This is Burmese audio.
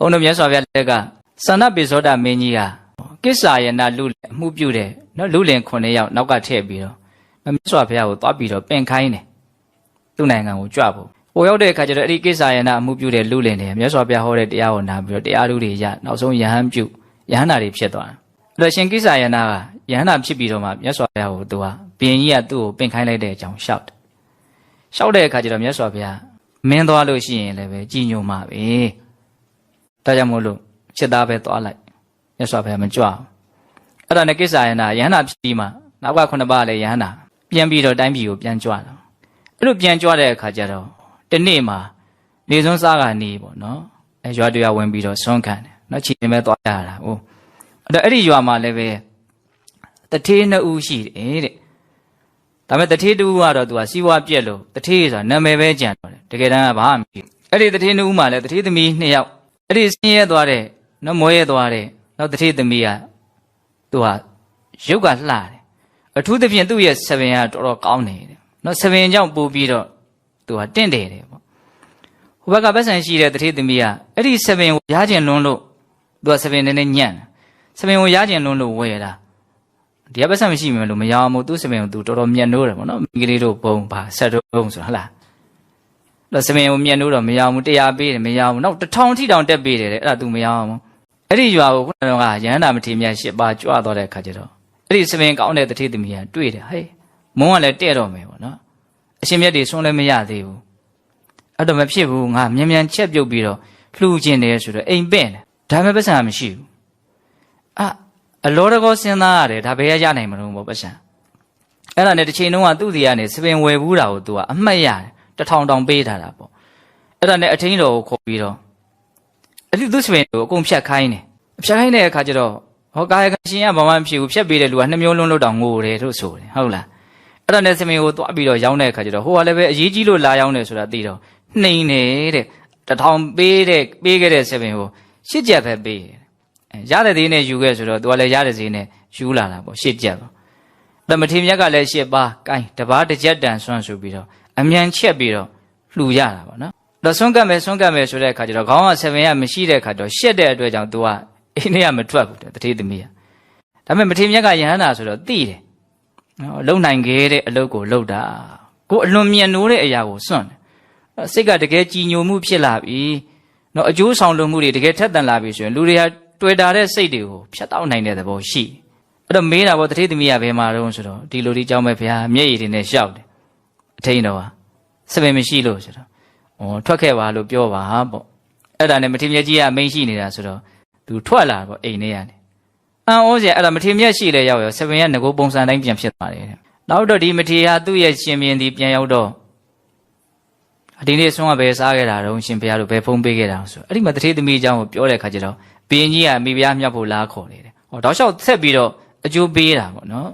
ုံတို့မြတ်စွာဘုရားလက်ကသန္နပိသောတာမင်းကြီးဟာကိစ္ဆာယနာလူအမှုပြုတယ်နော်လူလင်9ယောက်နောက်ကထည့်ပြီးတော့မြတ်စွာဘုရားကိုသွားပြီးတော့ပင်ခိုင်းတယ်သူ့နိုင်ငံကိုကြွဖို့ဟိုရောက်တဲ့အခါကျတော့အဲ့ဒီကိစ္ဆာယနာအမှုပြုတဲ့လူလင်တွေမြတ်စွာဘုရားဟောတဲ့တရားကိုနာပြီးတော့တရားဓုတွေရနောက်ဆုံးယဟန်ပြုယဟန္တာတွေဖြစ်သွားတယ်အဲ့တော့ရှင်ကိစ္ဆာယနာကယဟန္တာဖြစ်ပြီးတော့မှမြတ်စွာဘုရားကိုသူကဘုရင်ကြီးကသူ့ကိုပင်ခိုင်းလိုက်တဲ့အကြောင်းရှောက်တယ်ရှောက်တဲ့အခါကျတော့မြတ်စွာဘုရားမင်းသွားလို့ရှိရင်လည်းပဲကြည်ညိုမှာပဲဒါကြောင့်မို့လို့ချက်သားပဲသွားလိုက်မြတ်စွာဘုရားမကြွအောင်အဲ့ဒါနဲ့ကိစ္ဆာယနာယဟန္တာဖြစ်ပြီးမှနောက်က9ပါးလည်းယဟန္တာပြန်ပြီးတော့တိုင်းပြည်ကိုပြန်ကြွလာအဲ့လိုပြန်ကြွတဲ့အခါကျတော့တနေ့မှာနေစွန်းစားကနေပေါ့နော်အဲရွာတရားဝင်ပြီးတော့ဆွမ်းခံတယ်နော်ခြေမဲသွားရတာဟုတ်အဲ့ဒီရွာမှာလည်းပဲတထေး2ဦးရှိတယ်တဲ့ဒါပေမဲ့တထေး2ဦးကတော့သူကစီးပွားပြက်လို့တထေးဆိုတာနာမည်ပဲကြံတော့တယ်တကယ်တမ်းကဘာမှမရှိဘူးအဲ့ဒီတထေး2ဦးမှာလည်းတထေးသမီး2ယောက်အဲ့ဒီဆင်းရဲသွားတဲ့နော်မွဲရဲသွားတဲ့နောက်တထေးသမီးကသူကရုပ်ကလှတယ်အထူးသဖြင့်သူ့ရဲ့ဆပင်ကတော်တော်ကောင်းတယ်တဲ့နော်ဆပင်ကြောင့်ပို့ပြီးတော့သူကတင့်တယ်တဲ့ပေါ့ဟိုဘက်ကပတ်စံရှိတဲ့တထေးသမီးကအဲ့ဒီဆပင်ကိုရားကျင်လွန်းလို့သူကဆပင်နဲ့ညံ့တယ်ဆပင်ကိုရားကျင်လွန်းလို့ဝယ်တာဒီကပတ်စံမရှိမှလို့မရအောင်မို့သူ့ဆပင်ကိုသူတော်တော်မြတ်နိုးတယ်ပေါ့နော်မိကလေးတို့ဘုံပါဆက်တို့ဘုံဆိုဟုတ်လားအဲ့ဆပင်ကိုမြတ်နိုးတော့မရအောင်100ပေးတယ်မရအောင်နောက်1000ထိတောင်တက်ပေးတယ်တဲ့အဲ့ဒါ तू မရအောင်အဲ့ဒီရွာကိုခုနကရဟန္တာမထေရမြတ်8ပါးကြွသွားတဲ့အခါကျတော့အဲ့ဒီဆပင်ကောင်းတဲ့တထေးသမီးကတွေ့တယ်ဟဲ့မုန်းကလည်းတဲ့တော့မယ်ပေါ့နော်အရှင်မြတ်တွေဆွန်းလည်းမရသေးဘူးအဲ့တော့မဖြစ်ဘူးငါမြန်ချက်ပြုတ်ပြီးတော့လှူခြင်းတယ်ဆိုတော့အိမ်ပဲ့တယ်ဒါပေမဲ့ပတ်စံမရှိဘူးအလောတကောစဉ်းစားရတယ်ဒါဘယ်ရနိုင်မလို့ပေါ့ပတ်စံအဲ့ဒါနဲ့တစ်ချိန်လုံးကသူ့စီကနေစပင်ဝယ်ဘူးတာကို तू ကအမှတ်ရတယ်1000တောင်ပေးထားတာပေါ့အဲ့ဒါနဲ့အထင်းတော်ကိုခေါ်ပြီးတော့အဲ့ဒီသူ့စပင်ကိုအကုန်ဖြတ်ခိုင်းတယ်ဖြတ်ခိုင်းတဲ့အခါကျတော့ဟောကာယကရှင်ကဘာမှမဖြစ်ဘူးဖြတ်ပေးတဲ့လူက2မျိုးလုံးလို့တောင်ငိုတယ်လို့ဆိုတယ်ဟုတ်လားအဲ့ဒါနဲ့စပင်ကိုသွားပြီးတော့ရောင်းတဲ့အခါကျတော့ဟိုကလည်းပဲအရေးကြီးလို့လာရောင်းတယ်ဆိုတာသိတော့နှိမ်နေတဲ့1000ပေးခဲ့တဲ့စပင်ကို8ကျပ်ပဲပေးတယ်ရတဲ့သေးနဲ့ယူခဲ့ဆိုတော့ तू ကလည်းရတဲ့သေးနဲ့ယူလာတာပေါ့8ကျပ်ပေါ့အဲ့မထေရမြတ်ကလည်း8ပါးကိုင်းတပါးတစ်ကျက်တန်ဆွမ်းဆိုပြီးတော့အမြန်ချက်ပြီးတော့လှူရတာပေါ့နော်တော့ဆွမ်းကပ်မယ်ဆိုတဲ့အခါကျတော့ခေါင်းက7ရမရှိတဲ့အခါတော့ရှက်တဲ့အတွက်ကြောင့် तू ကအိမ်ထဲကမထွက်ဘူးတဲ့တထေးသမီးကဒါပေမဲ့မထေရမြတ်ကယဟန္တာဆိုတော့သိတယ်နော်လုံနိုင်ခဲ့တဲ့အလုပ်ကိုလုပ်တာကိုအလွန်မြတ်နိုးတဲ့အရာကိုစွန့်တယ်စိတ်ကတကယ်ကြည်ညိုမှုဖြစ်လာပြီနော်အကျိုးဆောင်လို့မှုတွေတကယ်ထက်သန်လာပြီဆိုရင်လူတွေဟာတွေ့တာတဲ့စိတ်တွေကိုဖြတ်တောက်နိုင်တဲ့သဘောရှိအဲ့တော့မေးတာပေါ့တထေးသမီးကဘယ်မှာတော့ဆိုတော့ဒီလိုဒီကြောင်းပဲဗျာမျက်ရည်တွေနဲ့ရှောက်တယ်အထိန်တော်ဟာစပင်မရှိလို့ဆိုတော့ထွက်ခဲ့ပါလို့ပြောပါပေါ့အဲ့ဒါနဲ့မထေရမြတ်ကြီးကမိန်ရှိနေတာဆိုတော့သူထွက်လာပေါ့အိမ်ထဲကနေအံ့ဩစရာအဲ့ဒါမထေရမြတ်ရှိလေရောက်ရောစပင်ကငကိုပုံစံတိုင်းပြန်ဖြစ်သွားတယ်နောက်တော့ဒီမထေရဟာသူ့ရဲ့ရှင်ဘုရင်ဒီပြန်ရောက်တော့ဒီနေ့ဆုံးကဘယ်စားခဲ့တာတော့ရှင်ဘုရားတို့ဘယ်ဖုံးပေးခဲ့တာဆိုအဲ့ဒီမှာတထေးသမီးအကြောင်းကိုပြောတဲ့ခါကျတော့ဘုရင်ကြီးကမိဖုရားမြတ်ဖို့လားခေါ်နေတယ်ဟောတောက်လျှောက်ဆက်ပြီးတော့အကျိုးပေးတာပေါ့နော်